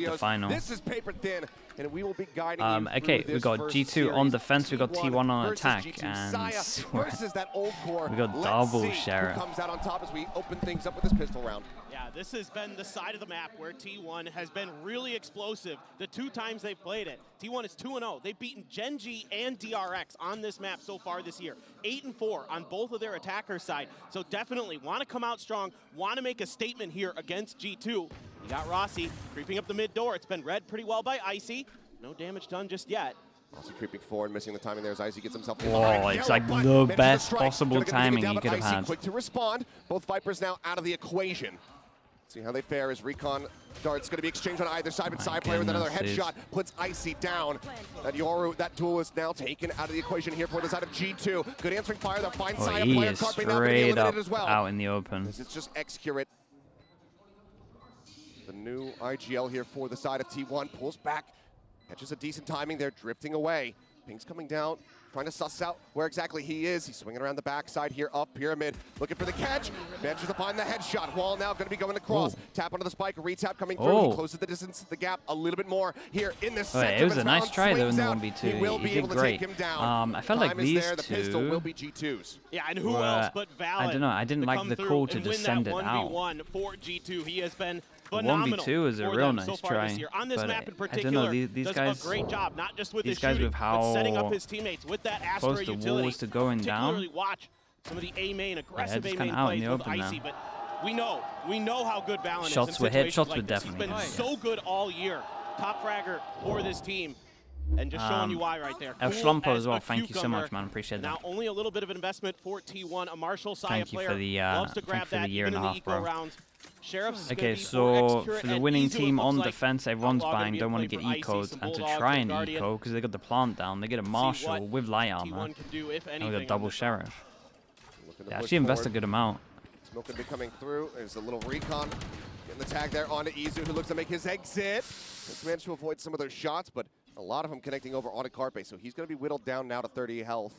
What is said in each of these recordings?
the final. This is paper thin, and we will be guiding okay, we got G2 on defense, we got T1 on attack, and we got double Sheriff. Who comes out on top as we open things up with this pistol round. Yeah, this has been the side of the map where T1 has been really explosive the 2 times they've played it. T1 is 2-0. They've beaten Gen.G and DRX on this map so far this year. 8-4 on both of their attacker side. So definitely want to come out strong, want to make a statement here against G2. You got Rossi creeping up the mid door. It's been read pretty well by Icy. No damage done just yet. Rossi creeping forward, missing the timing there as Icy gets himself in. Oh, it's like the best possible timing he could have had. Quick to respond. Both Vipers now out of the equation. See how they fare as Recon darts going to be exchanged on either side, but side player with another headshot puts Icy down. And Yoru, that duel is now taken out of the equation here for the side of G2. Good answering fire, they'll find side he player. is Carpe now straight up as well. out in the open. This is just Excurate. The new IGL here for the side of T1 pulls back, catches a decent timing there, drifting away. Ping's coming down, trying to suss out where exactly he is. He's swinging around the backside here, up pyramid, looking for the catch. Manages to find the headshot. Wall now going to be going across. Tap onto the spike, retap coming through. He closes the distance, the gap a little bit more here in the center. It was a nice try though in the 1v2. He did great. I felt like these the pistol will be G2's. Yeah, and who else but Valid? I don't know. I didn't like the call to just send it out. 1v1 for G2. He has been 1v2 is a real nice try. On this map in particular, I don't know, these guys, a great job, not just with these his guys shooting, with how but setting up his teammates with that Astra close the utility. walls to going down. Particularly watch some of the A-main, aggressive A-main out plays in the with open Icy, now. but we know how good Valen is. Shots were hit, shots like were this. definitely He's been hit, so good all year. Top fragger for this team. And just showing you why right there. F Cool Schlumpo as well, thank you so cucumber. much, man. Appreciate that. Now only a little bit of an investment for T1. A Marshall Saya Thank you player for the, loves to grab that year even and in a the half, eco bro. rounds. Sheriff's Okay, so for the winning team on like defense, everyone's Outlaw buying, don't want to get gonna be playing for eco'd, Icy, and to some try and Bulldogs, and eco, because they got the plant down, they get a Marshall with light armor, T1 can do, if and we anything, got double on this Sheriff. Looking They to actually push invest a forward. good amount. Smoke going to be coming through. There's a little recon. Getting the tag there onto Izu, who looks to make his exit. Has managed to avoid some of those shots, but a lot of them connecting over onto Carpe, so he's going to be whittled down now to 30 health.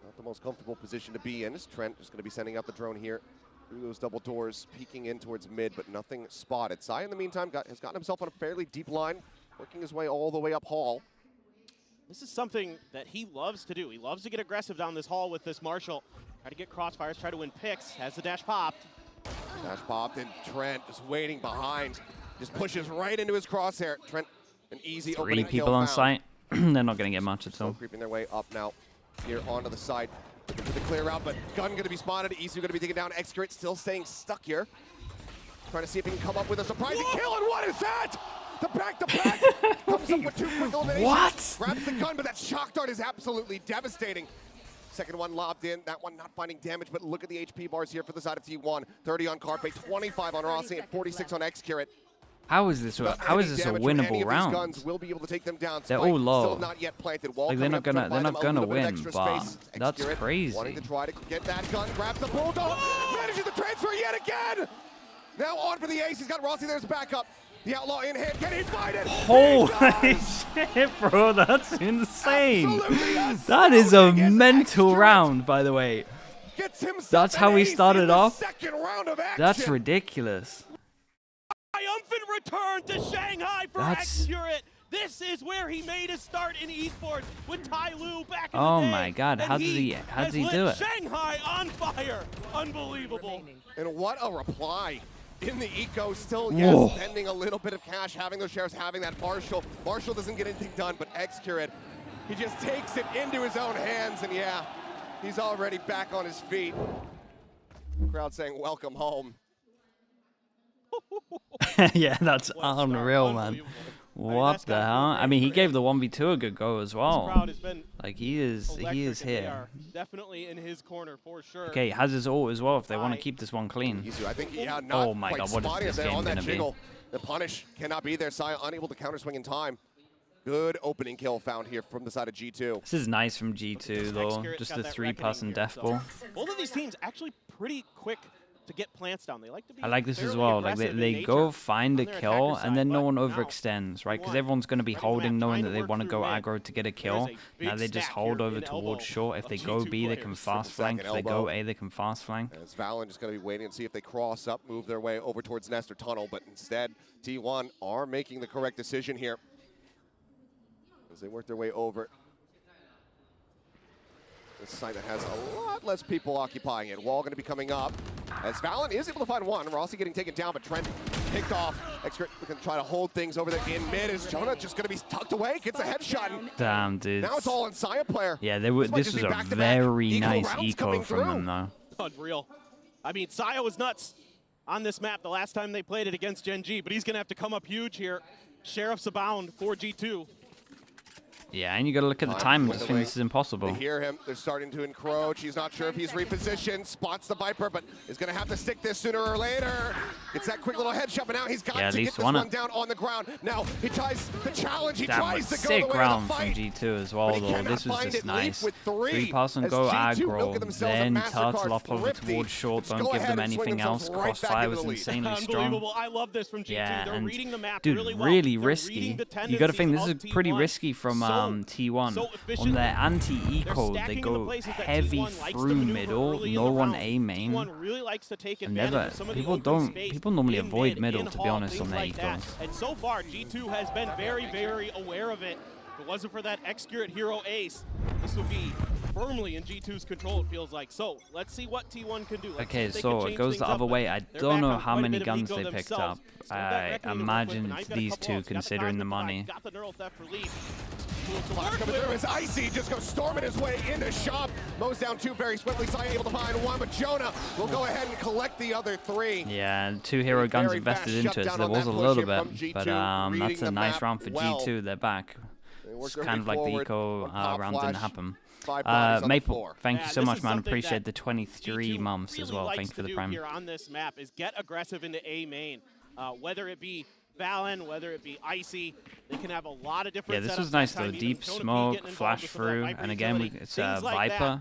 Not the most comfortable position to be in. As Trent is going to be sending out the drone here through those double doors, peeking in towards mid, but nothing spotted. Sai, in the meantime, has gotten himself on a fairly deep line, working his way all the way up hall. This is something that he loves to do. He loves to get aggressive down this hall with this Marshall. Try to get crossfires, try to win picks. Has the dash popped. Dash popped, and Trent just waiting behind. Just pushes right into his crosshair. Trent, an easy opening 3 people kill on found. site. They're not going to get much at Still all. creeping their way up now here onto the side. Looking for the clear out, but Gun going to be spotted. Isu going to be taken down. Excurate still staying stuck here. Trying to see if he can come up with a surprising kill, and what is that? The back-to-back comes up with 2 quick eliminations. What? Grabs the gun, but that shock dart is absolutely devastating. Second one lobbed in. That one not finding damage, but look at the HP bars here for the side of T1. 30 on Carpe, 25 on Rossi, and 46 on Excurate. How is this a winnable round? Guns will be able to take them down. They're Spike all low. Still not yet planted. Wall Like they're not coming up gonna by them, a little bit of win, extra but space. that's Excurate crazy. Wanting to try to get that gun, grabs the bulldog, manages to transfer yet again. Now on for the ace. He's got Rossi. There's backup. The outlaw in hand. Can he find it? Holy shit, bro! That's insane. That is a Absolutely mental Excurate round, by the way. Gets himself That's an how he ace in started the off. second round of action. That's ridiculous. Triumphant return to Shanghai for Excurate. This is where he made his start in esports with Tai Lu back in the day. Oh my God! And How did he do it? Shanghai on fire. Unbelievable. And what a reply. In the eco, still, Whoa. yes, spending a little bit of cash, having those shares, having that Marshall. Marshall doesn't get anything done, but Excurate, he just takes it into his own hands, and yeah, he's already back on his feet. Crowd saying, welcome home. Yeah, that's unreal, man. What the hell? I mean, he gave the 1v2 a good go as well. Like he is here. Definitely in his corner for sure. Okay, has his ult as well if they want to keep this one clean. I think, yeah, not Oh my quite God, what is spotty this there game on that gonna be? jiggle. The punish cannot be there. Sai unable to counter swing in time. Good opening kill found here from the side of G2. This is nice from G2 though. Just the 3-person death ball. Both of these teams actually pretty quick to get plants down. They like to be I like this as fairly well. Like aggressive in they nature go find a on their kill, attacker and then side, no one but now overextends, right? Because T1 everyone's going to be running the holding, map, knowing trying that to they work want to through go mid. aggro to get a There's kill. a Now big they just stack hold here over in elbow towards short. If of they go G2 B, they can players. fast Stack flank. and If they elbow. go A, they can fast flank. As Valen just going to be waiting and see if they cross up, move their way over towards Nestor Tunnel, but instead, T1 are making the correct decision here as they work their way over. This site that has a lot less people occupying it. Wall going to be coming up as Valen is able to find one. Rossi getting taken down, but Trent picked off. Extra going to try to hold things over there in mid. Is Jonah just going to be tucked away? Gets a headshot. Damn, dude. Now it's all on Saya player. Yeah, this was a very nice eco from them, though. Unreal. I mean, Saya was nuts on this map the last time they played it against Gen G, but he's going to have to come up huge here. Sheriff's abound for G2. Yeah, and you got to look at the time and just think this is impossible. They hear him. They're starting to encroach. He's not sure if he's repositioned. Spots the Viper, but is going to have to stick this sooner or later. Gets that quick little headshot, but now he's got to get this one down on the ground. Now he tries the challenge. He tries to go the way of the round fight. from G2 as well, though. This was just nice. 3-pass and go aggro, then turtle up over towards short. Don't give them anything else. Crossfire was insanely strong. Unbelievable. I love this from G2. Yeah, They're reading the map dude, really well. really risky. You got to think this is pretty risky from T1. On their anti-eco, they go heavy through middle, no one A main. And people normally avoid middle, to be honest, on their ecos. And so far, G2 has been very, very aware of it. If it wasn't for that Excurate hero ace, this would be firmly in G2's control, it feels like. So let's see what T1 can do. Okay, so it goes the other way. I don't know how many guns they picked up. I imagine it's these two, considering the money. Got the neural theft relief. Flash coming through as Icy just goes storming his way into shop. Mows down two very swiftly. Saya able to find one, but Jonah will go ahead and collect the other three. Yeah, 2 hero guns invested into it, so there was a little bit. But that's a nice round for G2. They're back. It's kind of like the eco round didn't happen. Maple, thank you so much, man. Appreciate the 23 months as well. Thank you for the prime. Here on this map is get aggressive into A main, whether it be Valen, whether it be Icy, they can have a lot of different. Yeah, this was nice though. Deep smoke, flash through, and again it's Viper.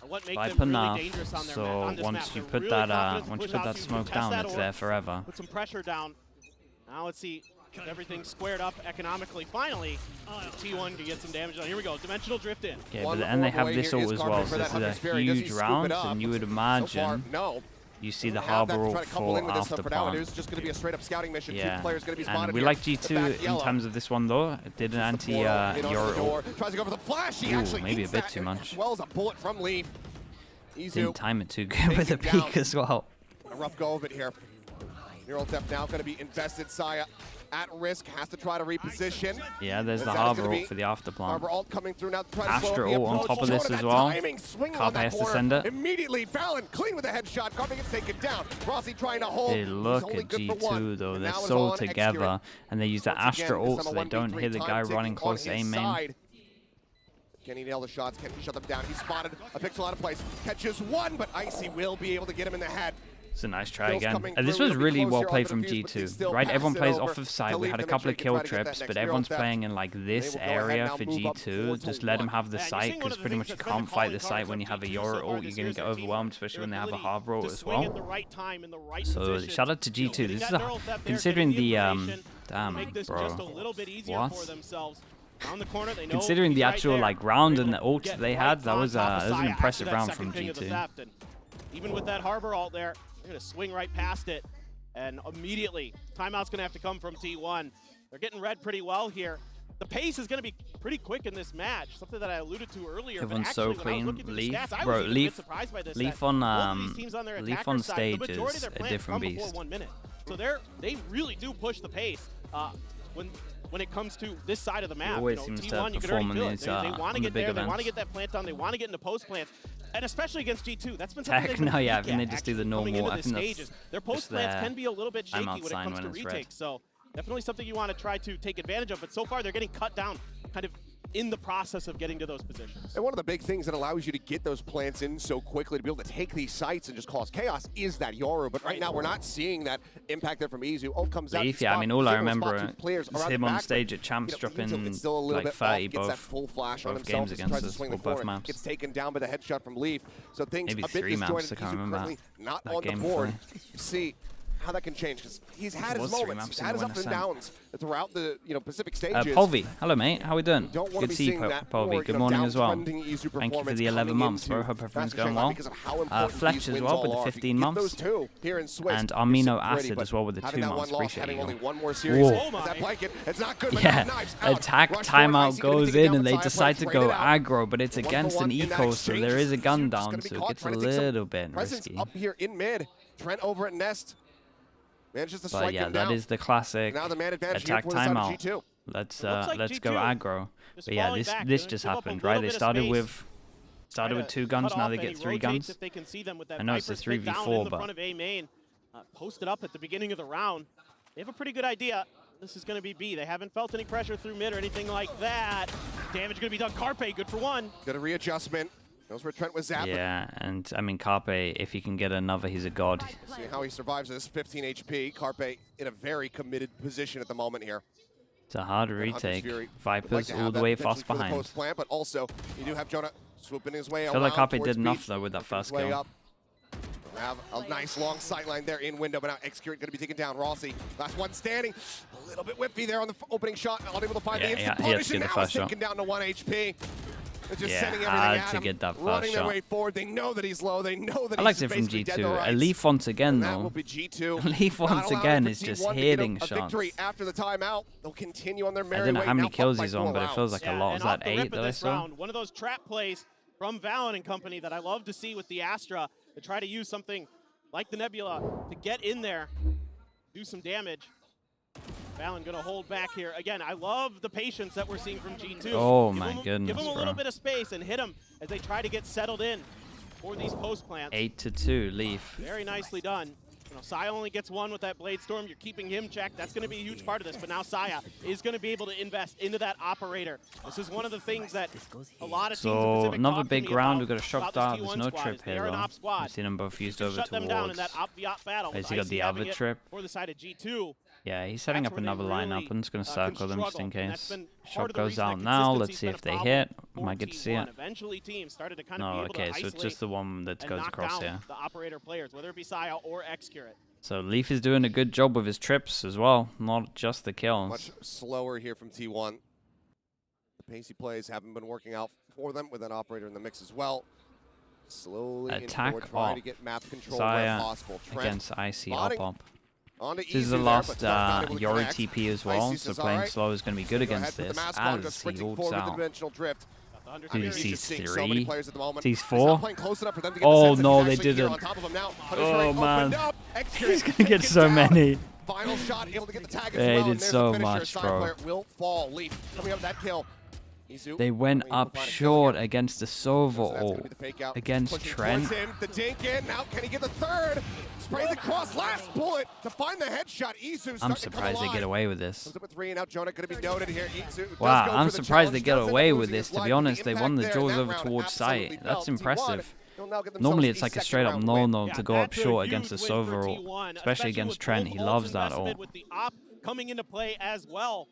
Viper nerf. So once you put that smoke down, it's there forever. Put some pressure down. Now let's see. Everything squared up economically. Finally, T1 can get some damage on. Here we go. Dimensional drift in. Yeah, but and they have this ult as well. So this is a huge round, and you would imagine. You see the harbor ult for after plant. It's just going to be a straight up scouting mission. Yeah, Two players going to be and spotted we here. like G2 in terms of this one though. It did an anti-Euro ult. Tries to go for the flash. He Ooh, actually maybe a eats bit that too much. As well as a bullet from Leaf. Didn't time it too good with the peak as well. A rough go of it here. Neural Theft now going to be invested. Saya at risk, has to try to reposition. Yeah, there's the harbor ult for the after plant. Harbor ult coming through now. Astra ult on top of this as well. Carpe has to send it. Immediately, Valen clean with a headshot. Carpe gets taken down. Rossi trying to hold. They look at G2 though. They're so together, and they use the Astra ult so they don't hit the guy running close to A main. Can he nail the shots? Can he shut them down? He spotted a pixel out of place. Catches one, but Icy will be able to get him in the head. It's a nice try again. This was really well played from G2, right? Everyone plays off of site. We had a couple of kill trips, but everyone's playing in like this area for G2. Just let them have the site, because pretty much you can't fight the site when you have a Euro ult. You're going to get overwhelmed, especially when they have a harbor ult as well. So shout out to G2. This is considering the damn, bro. What? Considering the actual like round and the ults they had, that was an impressive round from G2. Even with that harbor ult there, they're going to swing right past it. And immediately, timeout's going to have to come from T1. They're getting read pretty well here. The pace is going to be pretty quick in this match, something that I alluded to earlier. Everyone's so clean. Leaf, bro, Leaf on stage is a different beast. 1 minute. So they really do push the pace when it comes to this side of the map. Always seems to T1, perform in these they want to get there, events. they want to get that plant done, they want to get into post plants. And especially against G2, that's been something they've been yeah, I think they just do the normal. I think stages. Their post plants can be a little bit shaky when it comes to retakes, red. so definitely something you want to try to take advantage of. But so far, they're getting cut down kind of in the process of getting to those positions. And one of the big things that allows you to get those plants in so quickly to be able to take these sites and just cause chaos is that Yoru. But right now we're not seeing that impact there from Izu. Ult comes out. Leaf, yeah, I mean, all I remember is him on stage at Champs dropping like 30 both games against us, or both maps. Gets taken down by the headshot from Leaf. So things maybe a bit 3 maps, I can't remember not that on game the board. See how that can change, because he's had his moments, he's had his ups and downs throughout the Pacific stages. Polvi, hello mate, how we doing? Good to see you, Polvi. Good morning as well. Thank you for the 11 months, bro. Hope everyone's going well. Fletch as well with the 15 months. And Amino Acid as well with the 2 months. Appreciate you. Yeah, attack timeout goes in and they decide to go aggro, but it's against an eco, so there is a gun down, so it gets a little bit risky. Up here in mid, Trent over at Nest. But yeah, that is the classic attack timeout. Let's go aggro. But yeah, this just happened, right? They started with 2 guns, now they get 3 guns. I know it's a 3v4, but posted up at the beginning of the round. They have a pretty good idea. This is going to be B. They haven't felt any pressure through mid or anything like that. Damage going to be done. Carpe, good for 1. Got a readjustment. Knows where Trent was at. Yeah, and I mean, Carpe, if he can get another, he's a god. See how he survives this 15 HP. Carpe in a very committed position at the moment here. It's a hard retake. Vipers all the way fast behind. Plant, but also, you do have Jonah swooping his way. I feel like Carpe did enough though with that first kill. Have a nice long sightline there in window, but now Execute going to be taken down. Rossi, last one standing. A little bit whiffy there on the opening shot. Unable to find the instant punish, and now he's taken down to 1 HP. They're just sending everything at him, get that first running shot. their way forward. They know that he's low. They know that I liked it from G2. Leaf once again, though. Will be G2. Leaf once again is just hitting shots. After the timeout, they'll continue on their merry I don't know way. how many kills he's on, but it feels like a lot. Is that 8 that I saw? One of those trap plays from Valen and company that I love to see with the Astra to try to use something like the Nebula to get in there, do some damage. Valen gonna hold back here. Again, I love the patience that we're seeing from G2. Oh my goodness, give them a little bit of space and hit them as they try to get settled in for these post plants. 8-2, Leaf. Very nicely done. You know, Saya only gets 1 with that Blade Storm. You're keeping him checked. That's going to be a huge part of this. But now Saya is going to be able to invest into that operator. This is one of the things that a lot of teams in Pacific another big round. We've got a shock dart. There's no trip here, though. I've seen them both used over towards. Has he got the other trip? For the side of G2. Yeah, he's setting up another lineup. I'm just going to circle them just in case. Shot goes out now. Let's see if they hit. Might get to see it. Eventually, teams started to kind of be able okay, so it's just the one that goes across here. The operator players, whether it be Saya or Excurate. So Leaf is doing a good job with his trips as well, not just the kills. Much slower here from T1. The pacey plays haven't been working out for them with an operator in the mix as well. Slowly attack trying to get map control Saya where possible. against IC up. This This is the last Yori TP as well, so playing slow is going to be good against this as he ults out. Dude, he sees 3, sees 4. Oh no, they didn't. Oh man, he's going to get so many. Final shot, able to get the tag as they well, did so much, bro. Will fall. Leaf coming up that kill. They went up short against the Sova ult against Trent. The dink in. Now can he get the 3rd? Sprays across last bullet to find the headshot. I'm surprised they get away with this. Wow, I'm surprised they get away with this. To be honest, they won the draws over towards site. That's impressive. Normally it's like a straight up no-no to go up short against the Sova ult, especially against Trent. He loves that ult. Coming into play as well.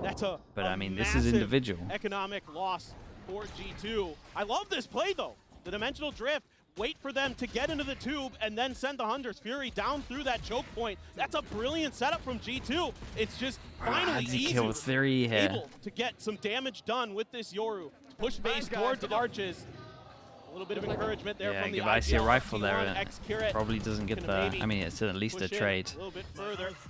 That's a but I mean, this is individual. Economic loss for G2. I love this play though. The dimensional drift. Wait for them to get into the tube and then send the Hunter's Fury down through that choke point. That's a brilliant setup from G2. It's just finally kill 3 here. able to get some damage done with this Yoru. Push base towards arches. A little bit of encouragement there from the give IC a rifle there. Excurate. Probably doesn't get the. I mean, it's at least a trade.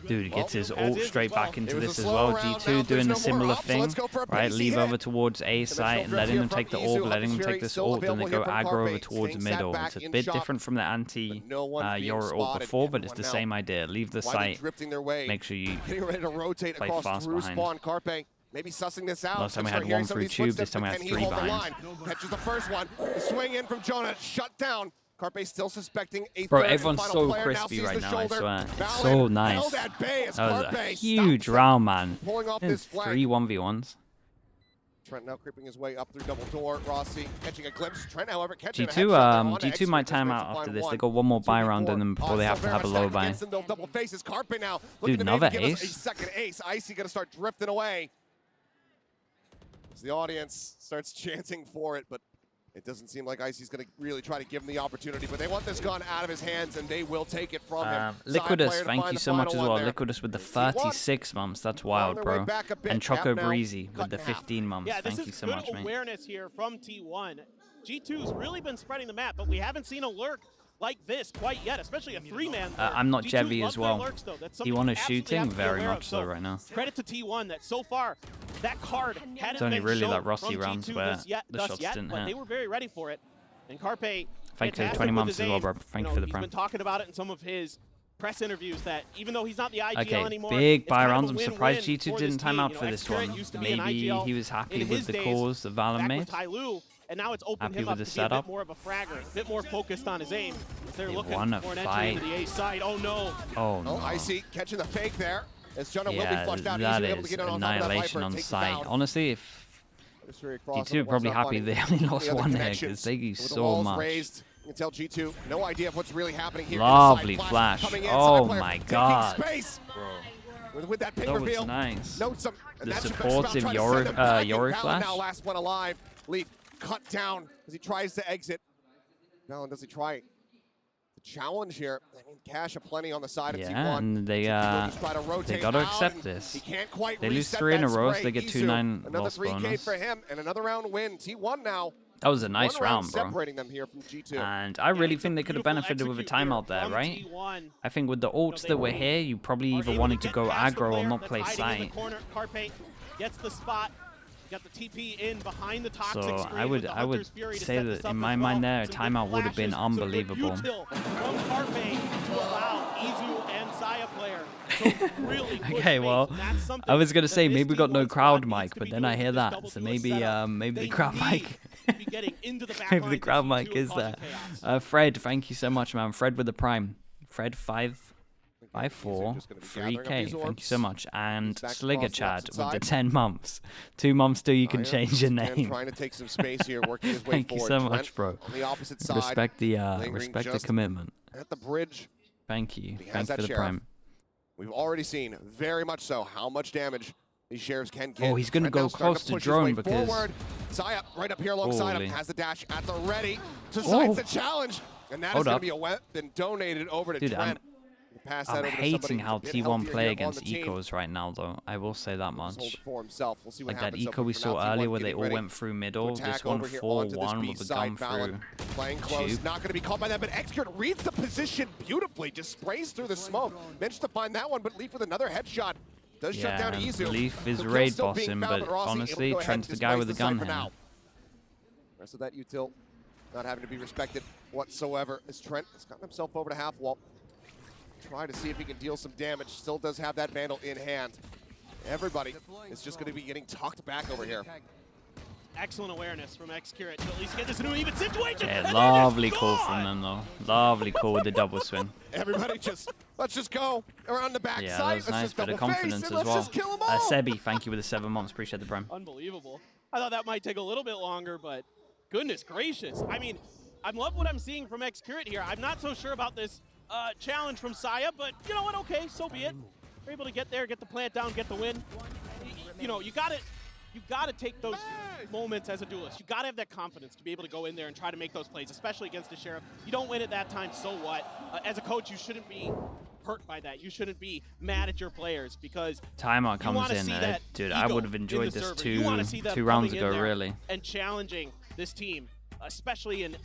Dude gets his ult straight back into this as well. G2 doing a similar thing, right? Leave over towards A site and letting them take the orb, letting them take this ult, and they go aggro over towards middle. It's a bit different from the anti-Yoru ult before, but it's the same idea. Leave the site. Make sure you play fast behind. Maybe sussing this out. Last time we had 1 through tube, this time we have 3 behind. Catches the first one. The swing in from Jonah, shut down. Carpe still suspecting a Bro, everyone's so crispy right now, I swear. It's so nice. That was a huge round, man. 3 1v1s. Trent now creeping his way up through double door. Rossi catching a glimpse. Trent, however, catching G2 might time out after this. They got one more buy round in them before they have to have a low buy. Double faces. Carpe now Dude, another ace. A second ace. Icy gonna start drifting away. As the audience starts chanting for it, but it doesn't seem like Icy's going to really try to give him the opportunity, but they want this gun out of his hands, and they will take it from him. Liquidus, thank you so much as well. Liquidus with the 36 months. That's wild, bro. And Choco Breezy with the 15 months. Yeah, thank you so much, good awareness here from T1. G2's really been spreading the map, but we haven't seen a lurk like this quite yet, especially a 3-man. I'm not G2 Jevy as well. Lurks, He won a shooting very much so right now. Credit to T1 that so far that card hadn't it's only been really shown that Rossi from rounds G2 where the thus shots yet, didn't but hit. they were very ready for it. And Carpe, thank you for the 20 months as well, bro. Thank you for the he's prime. been talking about it in some of his press interviews that even though he's not the IGL anymore, big buy it's rounds. kind I'm of a surprised win-win G2 for didn't this time team. out for this one. Maybe he was happy with the cause the Valen made. And now it's opened Happy him with up the to be a setup. bit more of a fragger, a bit more focused on his aim. They're looking won a for an fight. entry into the A side. Oh no! Oh no! Icy catching the fake there. As Jonah will be Yeah, flushed out. that Able to is get on annihilation on site. Honestly, if G2 probably happy they only lost one here because they use so much. Raised. You can tell G2 no idea of what's really happening here. Lovely flash. Oh my god. Bro. With that ping That reveal. was nice. The supportive Yori flash. Now last one alive. Leaf cut down as he tries to exit. Valen, does he try the challenge here? I mean, cash aplenty on the side of T1. Yeah, and they got to accept this. He can't quite they lose reset 3 in a that row, spray. so they get Izu, 2-9 another loss 3K bonus. for him, and another round win. T1 now. That was a nice round, bro. Separating them here from G2. And I really think they could have benefited with a timeout there, right? I think with the ults that were here, you probably either wanted to go aggro or not play site. Carpe gets the spot. Got the TP in behind the toxic So screen I would say that in my mind there, a timeout would have been unbelievable. From Carpe to allow Izu and Saya player. So really Okay, well, I was gonna say maybe we got no crowd mic, but then I hear that, so maybe maybe the crowd mic. Maybe the crowd mic is there. Fred, thank you so much, man. Fred with the prime. Fred 554 3K. Thank you so much. And Sligger Chad with the 10 months. 2 months till you can change your name. Trying to take some space here, working his way Thank you so much, bro. On the opposite side. Respect the commitment. At the bridge. Thank you. Thank you for the prime. We've already seen very much so how much damage these sheriffs can get. Oh, he's going to go close to drone because... Saya right up here alongside him has the dash at the ready to size the challenge. And that is going to be a weapon donated over to Trent. I'm hating how T1 play against ecos right now, though. I will say that much. Like that eco we saw earlier where they all went through middle. This one 4-1 with the gun through. Playing close, not going to be caught by that, but Xkurt reads the position beautifully. Just sprays through the smoke. Managed to find that one, but Leaf with another headshot. Does shut down Izu. Leaf is raid bossing, but honestly, Trent's the guy with the gun here. Rest of that util not having to be respected whatsoever as Trent has gotten himself over to half wall. Try to see if he can deal some damage. Still does have that Vandal in hand. Everybody is just going to be getting talked back over here. Excellent awareness from Xkurt to at least get this into an even situation. Yeah, lovely call from them though. Lovely call with the double swing. Everybody let's just go around the back side. That was nice for the confidence as well. Sebi, thank you with the 7 months. Appreciate the prime. Unbelievable. I thought that might take a little bit longer, but goodness gracious. I mean, I love what I'm seeing from Xkurt here. I'm not so sure about this challenge from Saya, but you know what? Okay, so be it. We're able to get there, get the plant down, get the win. You know, you got to take those moments as a duelist. You got to have that confidence to be able to go in there and try to make those plays, especially against the Sheriff. You don't win at that time, so what? As a coach, you shouldn't be hurt by that. You shouldn't be mad at your players because timeout comes in there. Dude, I would have enjoyed this two rounds ago, really. And challenging this team, especially in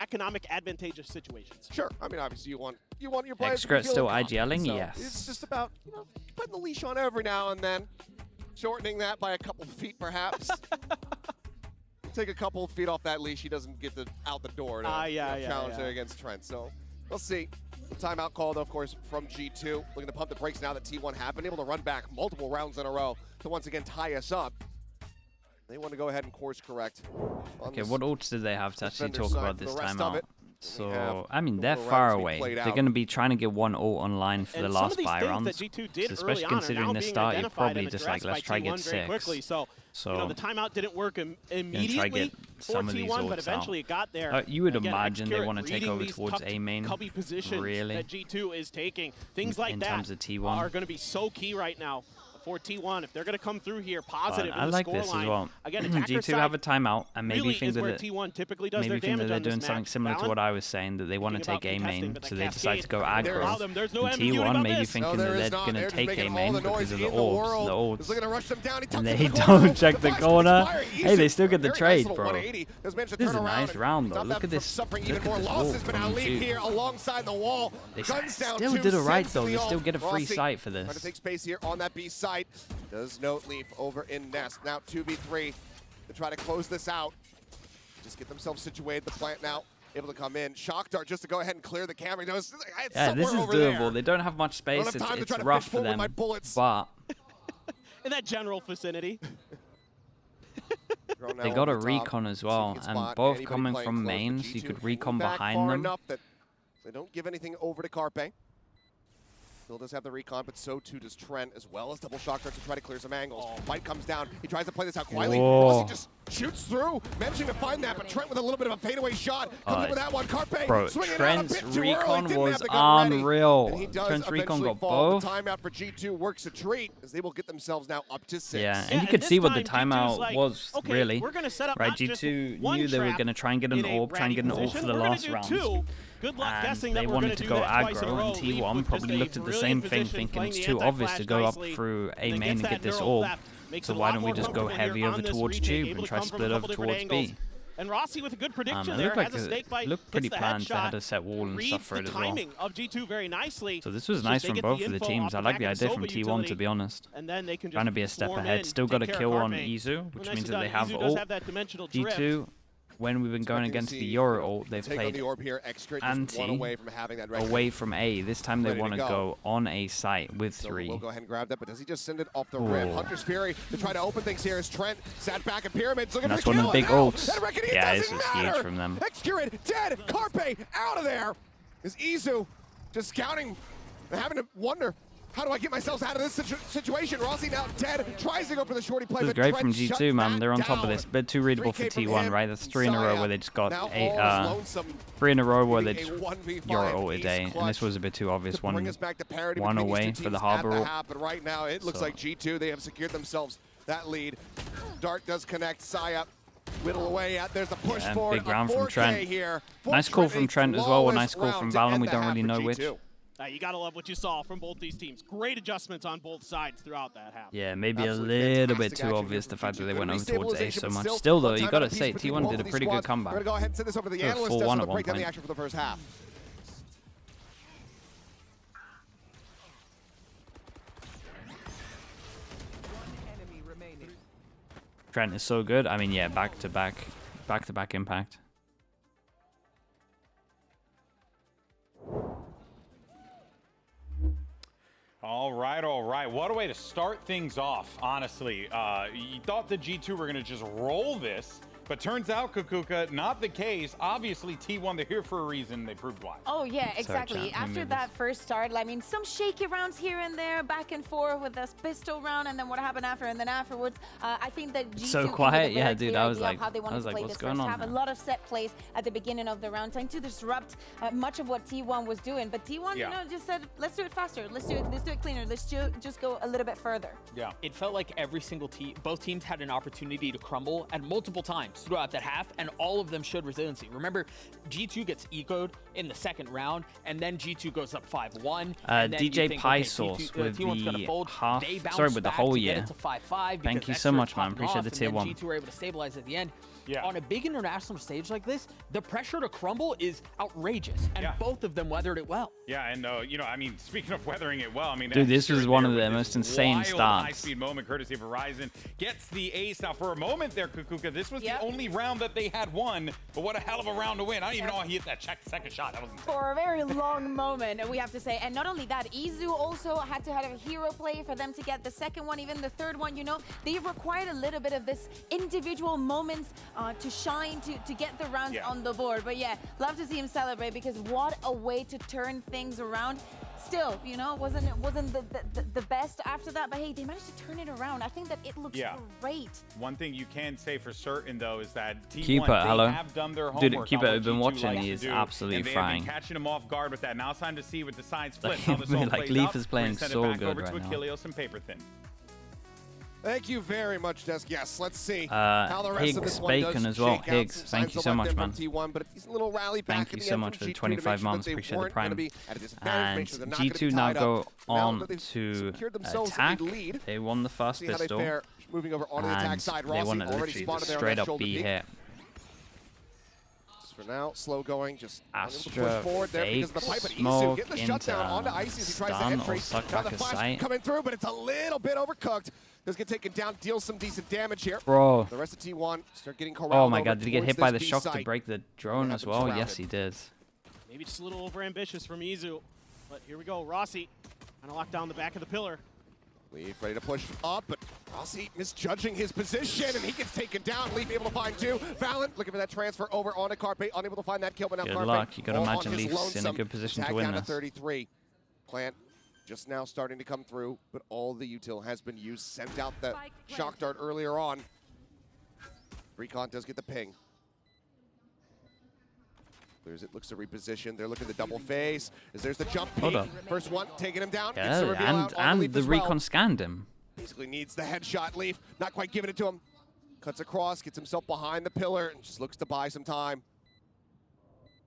economic advantageous situations. Sure. I mean, obviously you want your players. Xkurt still IGLing, so yes. It's just about putting the leash on every now and then, shortening that by a couple feet perhaps. Take a couple of feet off that leash, he doesn't get out the door to challenge there against Trent. So we'll see. The timeout called, of course, from G2. Looking to pump the brakes now that T1 have been able to run back multiple rounds in a row to once again tie us up. They want to go ahead and course correct. Okay, what ults did they have to actually talk about this timeout? So, I mean, they're far away. They're going to be trying to get one ult online for the last buy rounds. So especially considering this start, you're probably just like, let's try get 6. So, you know, the timeout didn't work immediately try get for some of these T1, but ults eventually it got there. you would Again, imagine they Xcurate want to take reading over these towards A main, cubby positions really, that G2 is taking. Things like in that terms of T1. are going to be so key right now for T1 if they're going to come through here positive in I the like score this line. as well. Again, G2 have a timeout and maybe really think that T1 typically does maybe their think that damage they're on this doing something map. similar to what I was saying, that they want to take A main, so they decide to go aggro. And T1 maybe thinking that they're going to take A main because of the orbs, and they don't check the corner. Hey, they still get the trade, bro. This is a nice round, though. Look at this. Look at this ult from G2. They still did it right, though. They still get a free sight for this. Trying to take space here on that B site. Does note Leaf over in Nest. Now 2v3 to try to close this out. Just get themselves situated. The plant now able to come in. Shock Dart just to go ahead and clear the camera. Yeah, this is doable. They don't have much space. It's rough for them, but in that general vicinity. They got a recon as well, and both coming from main, so you could recon behind them. They don't give anything over to Carpe. Still does have the recon, but so too does Trent, as well as double shock darts to try to clear some angles. Mike comes down. He tries to play this out quietly. Rossi just shoots through, managing to find that, but Trent with a little bit of a fadeaway shot. Comes in with that one. Carpe bro, swinging Trent's out a bit too recon early. was unreal. And he does Trent's recon got fall. both. The timeout for G2 works a treat, as they will get themselves now up to 6. Yeah, and you could see what the timeout like, was, okay, really. We're gonna set up right, G2 knew they were going to try and get an orb, try and get an ult for the last round. Good luck And guessing they that we're wanted to do go that twice in a aggro, row. and Leaf T1 with probably just looked a at the brilliant same thing, position, thinking playing it's the too obvious to anti-flash go up nicely, through A and main gets and that get this neural orb. left. Makes So it a why lot don't we more just go comfortable heavy here over on this towards retake, Tube able and to try come from split a over couple different towards angles. B? And Rossi with a good prediction It there, looked like has a snake bite, looked pretty hits the planned. They headshot, had a set wall and stuff for it reads as the well. timing of G2 very nicely. So this was Just nice they from get both of the info teams. off I like the back of idea Soba from T1, utility, to be honest. and then they can just Trying to be a step swarm ahead. in, Still got a take care kill of on Carpe. Izu, which Nicely means that done. they have Izu does ult. have that dimensional drift. G2, when we've been going against the Euro ult, they've played anti away from A. This time they want to go on A site with 3. We'll go ahead and grab that, but does he just send it off the rim? Hunter's Fury to try to open things here as Trent sat back in Pyramids. And that's one of the big ults. Yeah, this is huge from them. Xcurate dead. Carpe out of there. Is Izu just scouting and having to wonder, how do I get myself out of this situation? Rossi now dead. Tries to go for the shorty play. This is great from G2, man. They're on top of this. Bit too readable for T1, right? That's 3 in a row where they just got 3 in a row where they just Euro ulted A, and this was a bit too obvious. One away for the Harbor ult. But right now, it looks like G2, they have secured themselves that lead. Dart does connect. Saya whittle away at. There's a push forward. Big round from Trent. Nice call from Trent as well. A nice call from Valen. We don't really know which. You gotta love what you saw from both these teams. Great adjustments on both sides throughout that half. Yeah, maybe a little bit too obvious the fact that they went over towards A so much. Still though, you gotta say T1 did a pretty good comeback. We're gonna go ahead and send this over to the analyst desk to break down the action for the first half. Trent is so good. I mean, yeah, back to back impact. All right. What a way to start things off, honestly. You thought the G2 were going to just roll this, but turns out, Kukuka, not the case. Obviously, T1, they're here for a reason. They proved why. Oh, yeah, exactly. After that first start, I mean, some shaky rounds here and there, back and forth with this pistol round, and then what happened after, and then afterwards, I think that G2 so quiet, yeah, dude. I was like, how they wanted to play what's this going first on? Half. A lot of set plays at the beginning of the round, trying to disrupt much of what T1 was doing. But T1, you know, just said, let's do it faster. Let's do it cleaner. Let's just go a little bit further. Yeah. It felt like every single team, both teams had an opportunity to crumble, and multiple times throughout that half. And all of them showed resiliency. Remember, G2 gets ecoed in the second round, and then G2 goes up 5-1. DJ Pie Sauce with the half, sorry, with the whole year. Thank you so much, man. Appreciate the tier 1. G2 were able to stabilize at the end. Yeah. On a big international stage like this, the pressure to crumble is outrageous, and both of them weathered it well. Yeah, and you know, I mean, speaking of weathering it well, I mean, dude, this was one of the most insane starts. High-speed moment, courtesy of Horizon, gets the ace. Now, for a moment there, Kukuka, this was the only round that they had won, but what a hell of a round to win. I don't even know how he hit that second shot. That was insane. For a very long moment, we have to say. And not only that, Izu also had to have a hero play for them to get the second one, even the third one. You know, they required a little bit of this individual moments to shine, to get the rounds on the board. But yeah, love to see him celebrate, because what a way to turn things around. Still, you know, wasn't the best after that, but hey, they managed to turn it around. I think that it looks great. One thing you can say for certain, though, is that T1 Keeper, hello. have done their homework. Dude, Keeper, I've been watching. He is absolutely and frying. Been catching him off guard with that. Now it's time to see with the sides flip Like, how this all plays Leaf out. is playing Send so it back good over right to now. Achilles and Paper Thin. Thank you very much, Desk. Yes, let's see how the rest of this one Bacon does as well. shake out. Higgs, thank you so much, man. T1, but a little rally back Thank you in the so end much from for the G2 25 months. to make sure Appreciate the prime. And G2 now go on to attack. They won the first pistol. Moving over onto the attack side. They won it already literally spotted there on straight that up shoulder B peak. hit. For now, slow going, just Astra push forward there because of the pipe, but Isu smoke getting the into shutdown onto Icy as he tries to entry. Now the flash coming through, but it's a little bit overcooked. Does get taken down, deals some decent damage here. Bro. The rest of T1 start getting corralled. Oh my god, did he get towards hit by this the B shock site. to break the drone as well? Yes, he did. Maybe just a little overambitious from Izu. But here we go, Rossi trying to lock down the back of the pillar. Leaf ready to push up, but Rossi misjudging his position, and he gets taken down. Leaf able to find two. Valen looking for that transfer over onto Carpe, unable to find that kill, but now Good Carpe luck. You gotta all imagine on his Leaf's in a lonesome. good position Tag to win down this. To 33. Plant just now starting to come through, but all the util has been used. Sent out the shock dart earlier on. Recon does get the ping. There's it, looks to reposition. They're looking to double phase. As there's the jump peek. First one, taking him down. Yeah, and the Leaf recon scanned him. Basically needs the headshot. Leaf, not quite giving it to him. Cuts across, gets himself behind the pillar, and just looks to buy some time.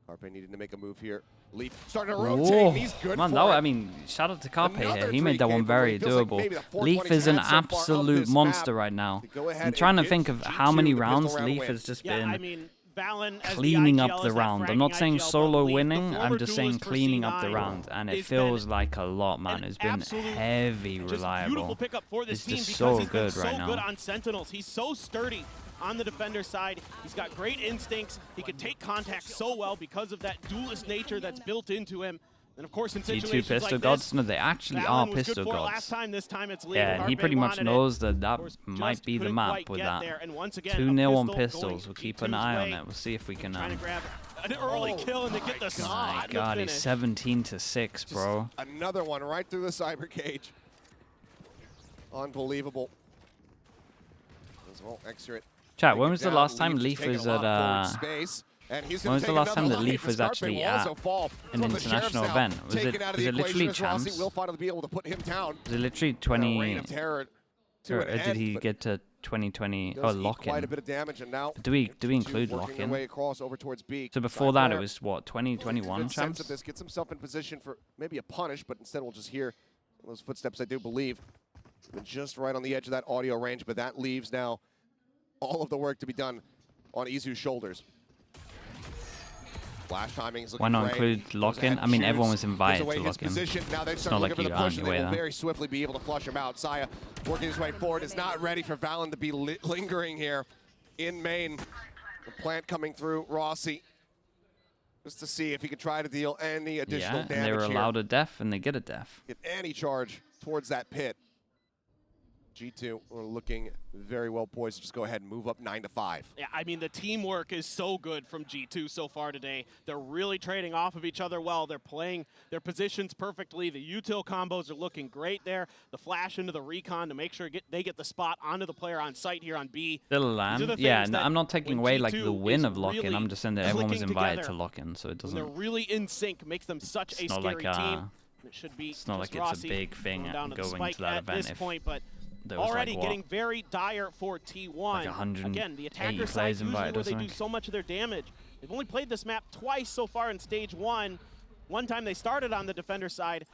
Carpe needing to make a move here. Leaf starting to rotate, and he's good man, for that, it. I mean, shout out to Carpe here. Another He made that one 3K very for Leaf. Feels like doable. maybe the Leaf 420's is an had so far of absolute this monster map. right now. Go ahead I'm trying to and think give of how G2 many the rounds pistol round Leaf win. has just Yeah, been I mean, Valen as cleaning the up IGL the is that round. I'm not fragging saying IGL, solo but Leaf, winning, the I'm former just saying duelist for cleaning up the C9 round. And it has feels been like a lot, man. an It's been absolute heavy just reliable. beautiful pickup for this It's team just because so he's been good so right good now. on Sentinels. He's so sturdy on the defender side. He's got great instincts. He can take contact so well because of that duelist nature that's built into him. And of course, in situations G2 pistol like gods? this, No, they actually Valen are was pistol good for it gods. last time. This time it's Leaf. Yeah, and he Carpe pretty much wanted it. knows that that Of course, might just be the couldn't map quite with get that. there. And once again, 2-0 on a pistol pistols. going We'll keep an G2's eye on way. it. We'll see if we can. Trying to grab an early kill and they get the My spot. God, he's 17-6, bro. Another one right through the cyber cage. Unbelievable. As well, extra it. Chat, when was the last time Leaf was at when when was the last time that Leaf was actually at an international event? Was it literally Champs? Will finally be able to put him down. Was it literally 20 or did he get to 2020 or lock-in? Quite a bit of damage, and now Do we include working their lock-in? way across over towards B. So before that it was what, 2021 Good sense of Champs? this, gets himself in position for maybe a punish, but instead we'll just hear those footsteps, I do believe. Been just right on the edge of that audio range, but that leaves now all of the work to be done on Izu's shoulders. Flash timing is looking Why not great. include lock-in? I mean, everyone was invited to lock-in. Now they It's start not looking like for you the are on push, and your they way will there. very swiftly be able to flush him out. Saya working his way forward, is not ready for Valen to be lingering here in main. The plant coming through, Rossi, just to see if he could try to deal any additional Yeah, damage and they were here. allowed a death, and they get a death. Get any charge towards that pit. G2 are looking very well poised to just go ahead and move up 9-5. Yeah, I mean, the teamwork is so good from G2 so far today. They're really trading off of each other well. They're playing their positions perfectly. The util combos are looking great there. The flash into the recon to make sure they get the spot onto the player on site here on B. Still a land. Yeah, and I'm not taking away like the win of lock-in. I'm just saying that everyone was invited to lock-in, so it doesn't. They're really in sync, makes them such a scary team. It should be. It's not like it's a big thing going to that at event. this point, but there was already like, getting very dire for T1. Like 180 Again, the attacker side players usually invited where or they do something. so much of their damage. They've only played this map twice so far in stage 1. One time they started on the defender side.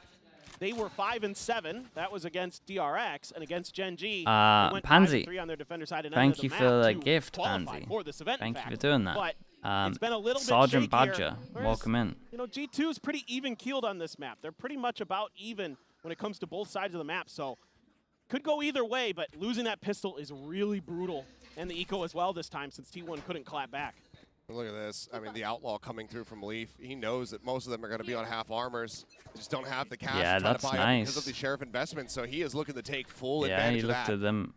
They were 5-7. That was against DRX and against Gen G. They went Pansy, 5-3 on their defender side and thank you the for map the to gift, qualify Pansy. for this event, Thank in you for fact. doing that. But it's been a little Sergeant bit shakier, Badger, whereas, welcome in. You know, G2 is pretty even keeled on this map. They're pretty much about even when it comes to both sides of the map. So could go either way, but losing that pistol is really brutal. And the eco as well this time, since T1 couldn't clap back. Look at this. I mean, the Outlaw coming through from Leaf. He knows that most of them are going to be on half armors. They just don't have the cash Yeah, to that's buy nice. because of the Sheriff investment. So he is looking to take full Yeah, advantage he of looked that. at them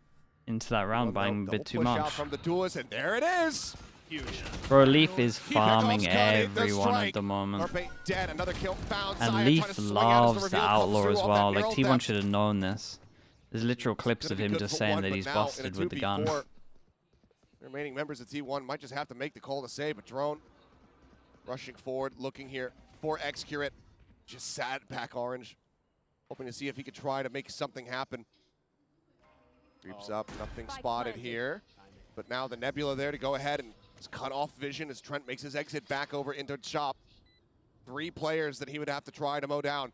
into that round buying a bit too push out much. from the duelist, and there it is. Huge. Bro, Leaf is He farming picks off Scotty, the everyone at strike. the moment. Carpe dead, another kill found. And Saya Leaf trying to swing out as loves the the reveal comes Outlaw through as off well. that Like, mural T1 depth. should have known this. There's literal clips Gonna of be him good just for saying one, that but he's now in a busted with the gun. 2v4, the remaining members of T1 might just have to make the call to save, but Drone rushing forward, looking here for Excurate. Just sat back orange, hoping to see if he could try to make something happen. Creeps up, nothing spotted here. But now the Nebula there to go ahead and cut off vision as Trent makes his exit back over into shop. 3 players that he would have to try to mow down.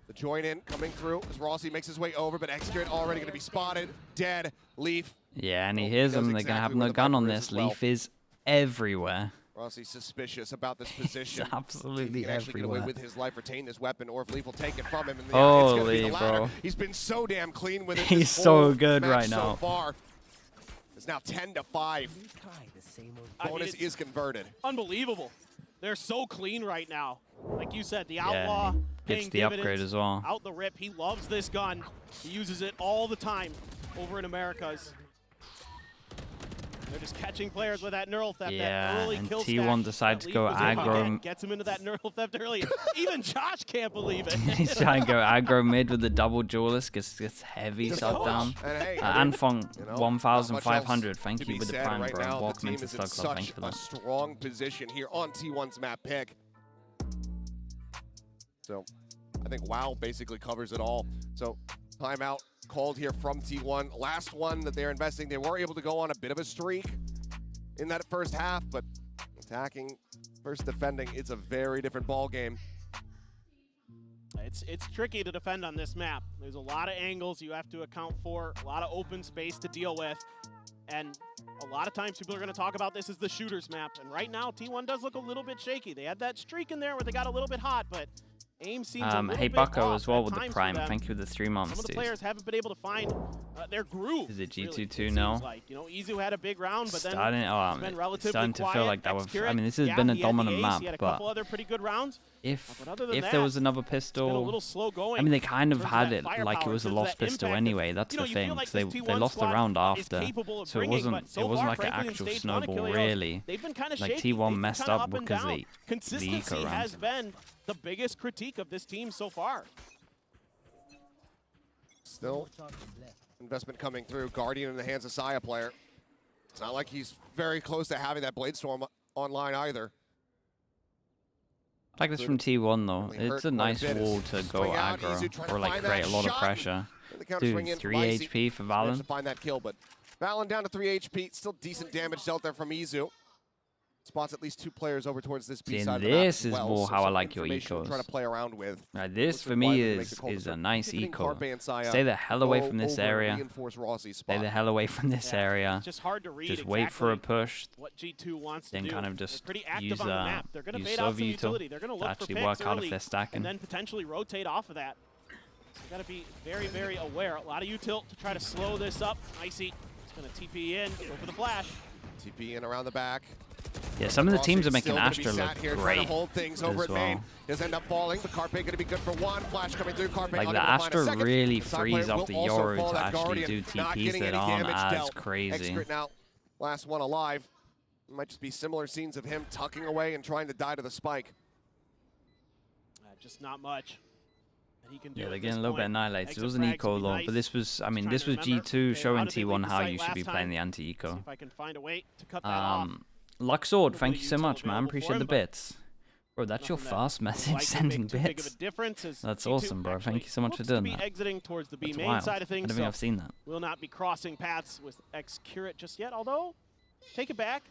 The join in coming through as Rossi makes his way over, but Excurate already going to be spotted, dead. Leaf. Yeah, and he Well, hears he knows them. They're going to have exactly where no the gun on Viper is this. as well. Leaf is everywhere. Rossi's suspicious about this He's position. absolutely He can actually get away everywhere. with his life, retain this weapon, or if Leaf will take it from him. And yeah, it's gonna be the Holy, latter. bro. He's been so damn clean with it. He's this so whole good match right so now. far. It's now 10-5. I mean, Bonus it's is converted. unbelievable. They're so clean right now. Like you said, the Yeah, Outlaw he paying gets the upgrade dividends as well. out the rip. He loves this gun. He uses it all the time over in Americas. They're just catching players with that neural theft. Yeah, that early and kill T1 stack decides that to go Leaf was able to aggro. get. Gets him into that neural theft early. Even Josh can't believe it. He's trying to go aggro mid with the double duelist. Gets heavy Just shut coach. down. And hey, Anfong, you know, not much 1,500. else Thank to you be with the said prime, right bro. now. Welcome the team into is in Slug Club. Thank such you for a that. strong position here on T1's map pick. So I think WoW basically covers it all. So timeout called here from T1. Last one that they're investing. They were able to go on a bit of a streak in that first half, but attacking versus defending, it's a very different ball game. It's tricky to defend on this map. There's a lot of angles you have to account for, a lot of open space to deal with, and a lot of times people are going to talk about this as the shooter's map. And right now, T1 does look a little bit shaky. They had that streak in there where they got a little bit hot, but aim seems a little Hey bit Bucko off as well at with the times for prime. them. Thank you for the 3 months, Some of the dude. players haven't been able to find their groove. Is it really, G2-2 it now? seems like. You know, Izu had a big round, but then Starting, it's been relatively starting to quiet. feel like that was. Excurate, I mean, this has yeah, been a he had the dominant ace, map, he had a but couple other pretty good rounds. if But other than there that, was another it's been a pistol, little slow going. I mean, they kind of in terms had that it firepower, like it in was a terms of lost that pistol impact. anyway. That's You know, the you feel thing. like 'Cause this they T1 lost the squad round is after, capable of so it bringing, wasn't but so far, like an frankly, in actual stage one snowball Achilles, really. They've been kind of Like shaky. T1 They've been messed kinda up and because down. the eco Consistency round. has been the biggest critique of this team so far. Still, investment coming through. Guardian in the hands of Saya player. It's not like he's very close to having that Bladestorm online either. I like this from T1 though. Really hurt It's a quite a nice bit. wall to go Swing out, Izu trying aggro to or like find create that a lot of shot. pressure. And the counter swing Dude, in. 3 Vicey HP for managed Valen. to find that kill, but Valen down to 3 HP. Still decent damage dealt there from Izu. Spots at least 2 players over towards this B See, side and of the map this as is well, more so how I some like your information to try to ecos. play around with. Right, this Looks for like me Wiley makes is the call to is a start nice pivoting eco. Carpe and Saya Stay the hell away go from this over and area. reinforce Rossi's Stay spot. the hell away from this Yeah, area. It's just hard to read Just wait for a exactly push. what G2 wants Then to do. kind of They're just pretty active use on the map. They're going to use bait out some Soviutil utility. They're going to to look for actually picks work out early if they're stacking. and then potentially rotate off of that. You got to be very, very aware. A lot of util to try to slow this up. Icy is going to TP in, go for the flash. TP in around the back. Yeah, some of the teams are making Still gonna be Astra sat look here trying great to hold things as over at main. well. Does end up falling, but Carpe going to be good for one. Flash coming through. Carpe Like the unable to find a Astra second. really The side frees player up the will also Yoru fall to that actually Guardian, do not TPs getting that any aren't damage as dealt. crazy. Excurate now, last one alive. Might just be similar scenes of him tucking away and trying to die to the spike. Just not much. And he can do Yeah, at they're this getting a little bit point. annihilated. It Exit was an frags eco would be though, nice. but this was, I mean, Trying this to was remember, G2 okay, showing how did they leave T1 the how site you should be last playing time? the See anti-eco. if I can find a way to cut that off. Luxord, thank bit you of so util much, man. available Appreciate for the him, but bits. Bro, that's your Nothing that fast will message likely sending make too big of a bits. difference as That's G2 awesome, bro. Thank actually you so much for looks to doing be that. exiting towards the B That's main wild. side of I things, don't think so I've seen that. will not be crossing paths with Excurate just yet. Although, take it back.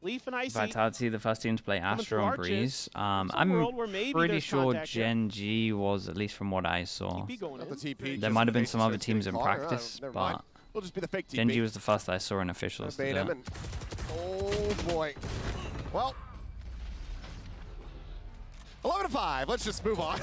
Leaf and Icy. Vitality, the first team to play Coming Astra through and arches. Breeze. Some I'm world where maybe pretty there's sure contact here. Gen G was, at least from what I saw. TP going Not in. the TP. There just might have in been case some he other starts teams getting in caught. practice, Never mind. but We'll just be the fake TP. Gen G was the first I saw in officials to Bait do him it. and, oh boy. Well, 11-5. Let's just move on.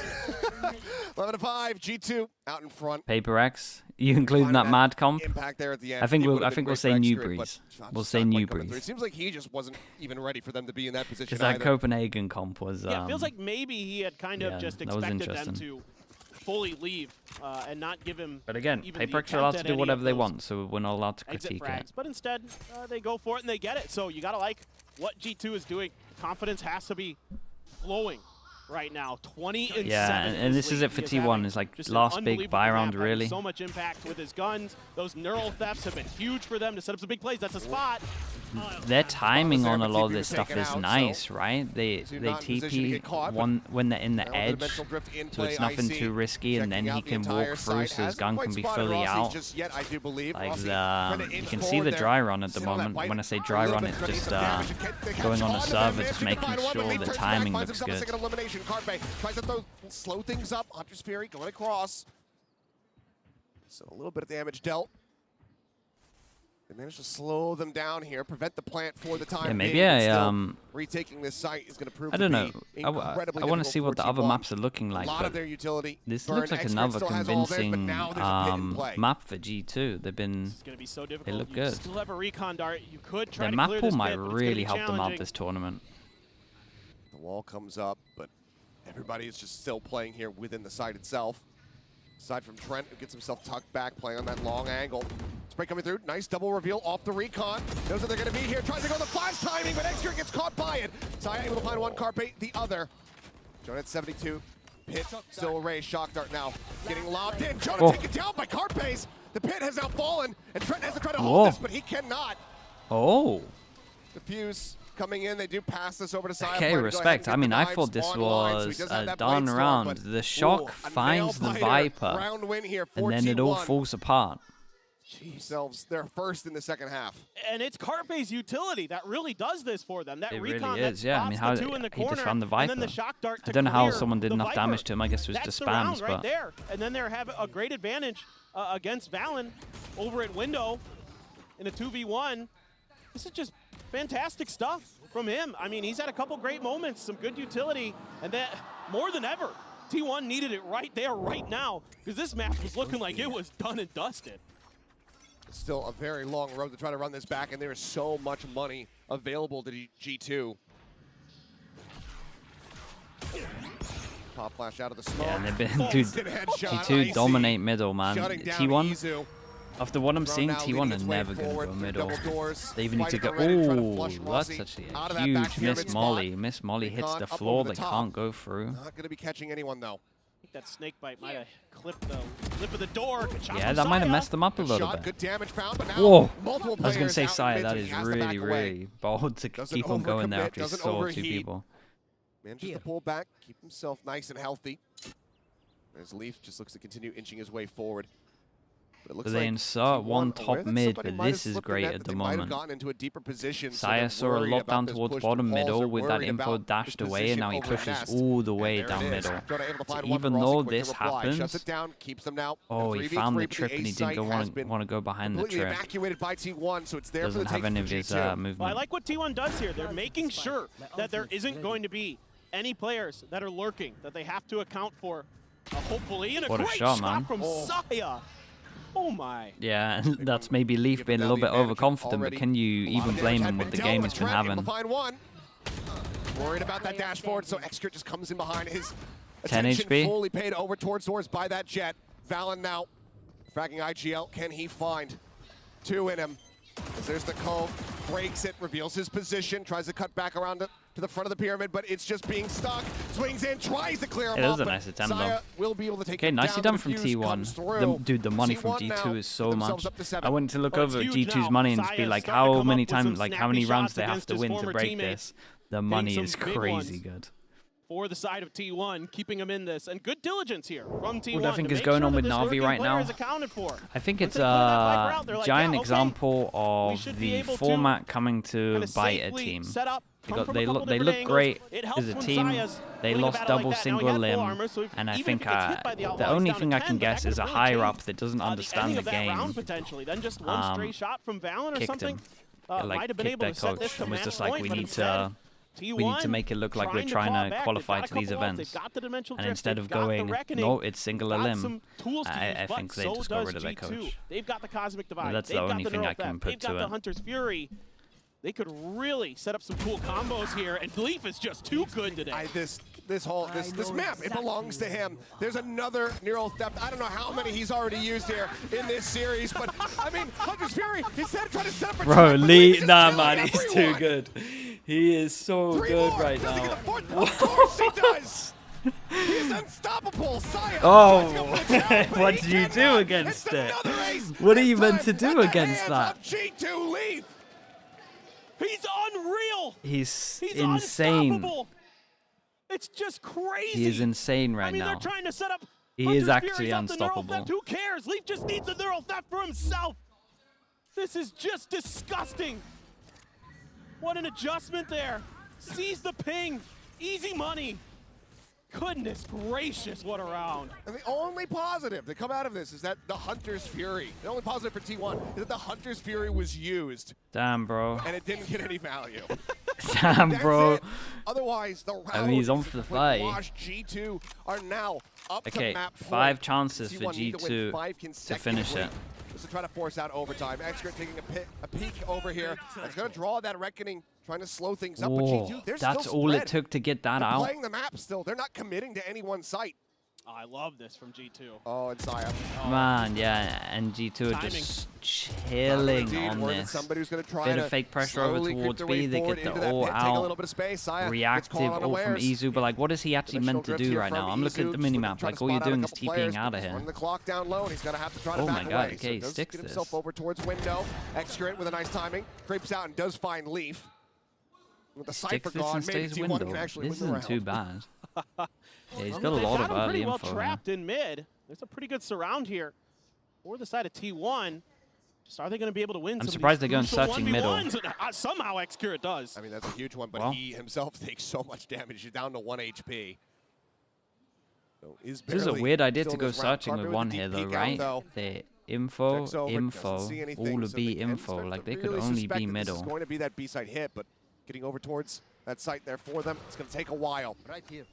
11-5. G2 out in front. Paper X. You including that mad comp? Impact there at the end. I think we'll say New Breeze. We'll say New Breeze. It seems like he just wasn't even ready for them to be in that position. Because that Copenhagen comp was. Yeah, it feels like maybe he had kind of just expected them to fully leave and not give him. But again, Paper X are allowed to do whatever they want, so we're not allowed to critique it. But instead, they go for it and they get it. So you gotta like what G2 is doing. Confidence has to be flowing right now. 20-7. Yeah, and this is it for T1. It's like last big buy round, really. So much impact with his guns. Those neural thefts have been huge for them to set up some big plays. That's a spot. Their timing on a lot of this stuff is nice, right? They TP when they're in the edge, so it's nothing too risky, and then he can walk through, so his gun can be fully out. Like you can see the dry run at the moment. When I say dry run, it's just going on a server, just making sure the timing looks good. Tries to slow things up. Hunter's Fury going across. So a little bit of damage dealt. They managed to slow them down here, prevent the plant for the time. Yeah, maybe retaking this site is going to prove. I don't know. I want to see what the other maps are looking like. A lot of their utility. This looks like another convincing map for G2. They've been. They look good. Still have a recon dart. You could try their map pool might really help them out this tournament. The wall comes up, but everybody is just still playing here within the site itself. Aside from Trent, who gets himself tucked back, playing on that long angle. Spray coming through, nice double reveal off the recon. Knows that they're going to be here, tries to go the flash timing, but Extra gets caught by it. Saya able to find one, Carpe the other. Jonah at 72, Pit still raised, shock dart now. Getting lobbed in, Jonah taken down by Carpe's. The Pit has now fallen, and Trent has to try to hold this, but he cannot. Oh. The Fuse coming in, they do pass this over to Saya. Okay, respect. I mean, I thought this was a done round. The Shock finds the Viper, and then it all falls apart. Themselves, they're first in the second half. And it's Carpe's utility that really does this for them. That it recon really is, yeah. I mean, how he just found the Viper. I don't know how someone did enough damage to him. I guess it was just spams, right there. And then they're having a great advantage against Valen over at Window in a 2v1. This is just fantastic stuff from him. I mean, he's had a couple great moments, some good utility, and that more than ever, T1 needed it right there, right now, because this match was looking like it was done and dusted. Still a very long road to try to run this back, and there is so much money available to G2. Pop flash out of the smoke. Yeah, and they've been, dude, G2 dominate middle, man. T1, after what I'm seeing, T1 are never going to go middle. They even need to go, ooh, that's actually a huge miss Molly. Miss Molly hits the floor, they can't go through. Not going to be catching anyone, though. That snake bite might have clipped the lip of the door. Yeah, that might have messed them up a little bit. Good damage found, but now whoa! I was going to say, Saya, that is really, really bold to keep on going there after he saw two people. Manages to pull back, keep himself nice and healthy. As Leaf just looks to continue inching his way forward. So they insert one top mid, but this is great at the moment. Saya saw a lot down towards bottom middle with that info dashed away, and now he pushes all the way down middle. So even though this happens, oh, he found the trip and he didn't want to go behind the trip. Doesn't have any of his movement. Well, I like what T1 does here. They're making sure that there isn't going to be any players that are lurking, that they have to account for, hopefully. And a great shot from Saya. Oh my. Yeah, that's maybe Leaf being a little bit overconfident, but can you even blame him with the game he's been having? Worried about that dash forward, so Extra just comes in behind his 10 HP. Fully paid over towards doors by that jet. Valen now fragging IGL. Can he find two in him? As there's the cove, breaks it, reveals his position, tries to cut back around it to the front of the pyramid, but it's just being stuck. Swings in, tries to clear him off. It was a nice attempt, though. Will be able to take okay, nicely done from T1. Dude, the money from G2 is so much. I went to look over G2's money and just be like, how many times, like how many rounds they have to win to break this. The money is crazy good. For the side of T1, keeping him in this, and good diligence here from T1. What I think is going on with Na'Vi right now, I think it's a giant example of the format coming to bite a team. They look great as a team. They lost double single limb, and I think the only thing I can guess is a higher up that doesn't understand the game kicked him. Like kicked their coach and was just like, we need to T1 we need to make it look like we're trying to qualify to these events. And instead of going, no, it's single elim, I think they just got rid of their coach. They've got the Cosmic Divide. That's the only thing I can put to it. They've got the Hunter's Fury. They could really set up some cool combos here, and Leaf is just too good today. This map, it belongs to him. There's another neural theft. I don't know how many he's already used here in this series, but I mean, Hunter's Fury, he's trying to set up a Bro, Lee, nah, man, he's too good. He is so good right now. Of course he does. He's unstoppable. Saya. Oh, what do you do against it? What are you meant to do against that? G2 Leaf. He's unreal. He's insane. Unstoppable. It's just crazy. He is insane right now. They're trying to set up. He is actually unstoppable. Who cares? Leaf just needs the neural theft for himself. This is just disgusting. What an adjustment there. Sees the ping. Easy money. Goodness gracious, what a round. And the only positive to come out of this is that the Hunter's Fury, the only positive for T1 is that the Hunter's Fury was used. Damn, bro. And it didn't get any value. Damn, bro. Otherwise, the round I mean, he's on for the fight. G2 are now up Okay, to map 5 chances for G2 to finish it. Just to try to force out overtime. Excret taking a peek over here. It's going to draw that Reckoning, trying to slow things up. But G2, they're that's still all spread. it took to get that They're out. playing the map still. They're not committing to any one site. Oh, I love this from G2. Oh, and Saya. Man, yeah, and G2 are just chilling on this. Somebody who's going to try Bit of fake pressure over towards B. They get the all out. Reactive all from Izu, but like, what is he actually meant to do right now? I'm looking at the minimap. Like, all you're doing is TPing out of here. The clock down low, and he's going to have to try to oh back my god, away. okay, he so sticks get this. himself over towards window. Excret with a nice timing. Creeps out and does find Leaf. With the Cypher gone, maybe T1 can actually This win the isn't too round. bad. Yeah, he's got a lot of early pretty well info. trapped in mid. There's a pretty good surround here for the side of T1. Just are they going to be able to win? I'm surprised they're going searching middle. Somehow Excure does. I mean, that's a huge one, but he himself takes so much damage. He's down to 1 HP. So this is a weird idea to go searching with one here, though, right? The info, all of B info. Like, they could only be middle. It's going to be that B-side hit, but getting over towards that site there for them, it's going to take a while. Right here.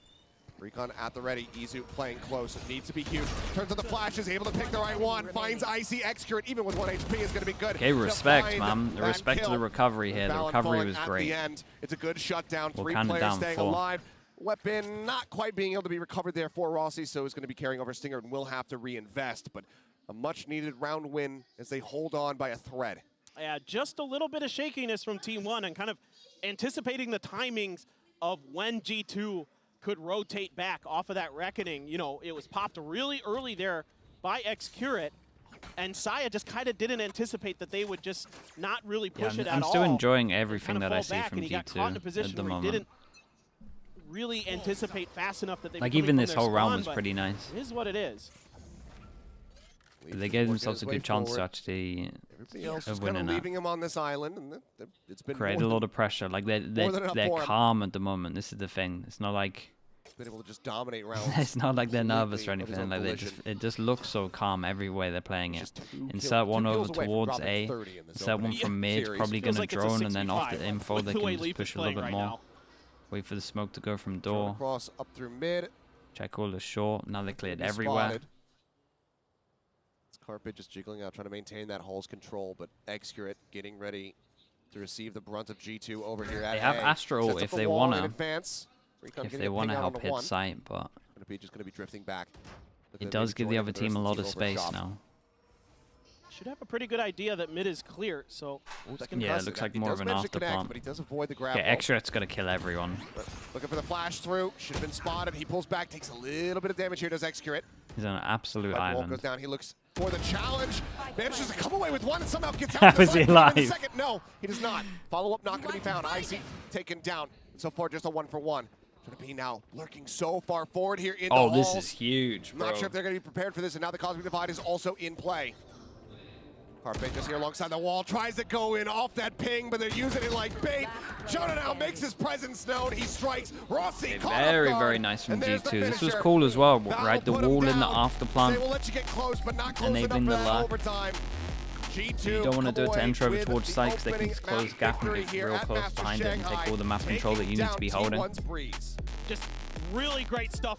Recon at the ready. Izu playing close. It needs to be huge. Turns to the flashes, able to pick the right one. Finds Icy. Excurate, even with 1 HP, is going to be good. Okay, respect, man. The respect to the recovery here. The recovery was great. At the end. It's a good shutdown. We'll 3 count it players down staying 4. alive. Weapon not quite being able to be recovered there for Rossi, so he's going to be carrying over Stinger and will have to reinvest. But a much-needed round win as they hold on by a thread. Yeah, just a little bit of shakiness from Team 1 and kind of anticipating the timings of when G2 could rotate back off of that Reckoning. You know, it was popped really early there by Excurate, and Saya just kind of didn't anticipate that they would just not really push it at all. I'm still enjoying everything that I see from and he got caught in a G2 position at the where moment. He didn't really anticipate fast enough that they Like, were even coming this from whole their round spawn, was but pretty nice. It is what it is. They gave themselves a good chance to actually of winning that. Leaving him on this island, and it's been create a lot of pressure. Like, they're calm at the moment. This is the thing. It's not like been able to just dominate rounds. it's not like they're nervous or anything. Like, it just looks so calm every way they're playing it. Insert one over towards A. Insert one from mid. Probably gonna drone, and then off the info they can just push a little bit more. Wait for the smoke to go from door. Cross up through mid. Check all the short. Now they cleared everywhere. Carpet just jiggling out, trying to maintain that Hull's control, but Excurate getting ready to receive the brunt of G2 over here at They have A. Astro if they want to. If they want to to help hit site, but just going to be drifting back. it does give the other team a lot of space now. Should have a pretty good idea that mid is clear, so yeah, it looks like more of an afterplant. But he does avoid the grab. Yeah, Excurate's got to kill everyone. Looking for the flash through. Should have been spotted. He pulls back, takes a little bit of damage here. Does Excurate. He's on an absolute Wall island. goes down. He looks for the challenge. Manages to come away with one and somehow gets out. How is he alive? In the second. No, he does not. Follow up not going to be found. Icy taken down. So far, just a 1-for-1. Going to be now lurking so far forward here in the halls. This is huge, bro. Not sure if they're going to be prepared for this, and now the Cosmic Divide is also in play. Carpe just here alongside the wall, tries to go in off that ping, but they're using it like bait. Jonah now makes his presence known. He strikes. Rossi very nice from G2. This was cool as well, right? The wall in the after plant, they will let you get close, but not close enabling the enough for luck. overtime. You don't want to do it to enter over towards site because they can just close gap and get real close behind it and take all the map control that you need to be holding. Just really great stuff.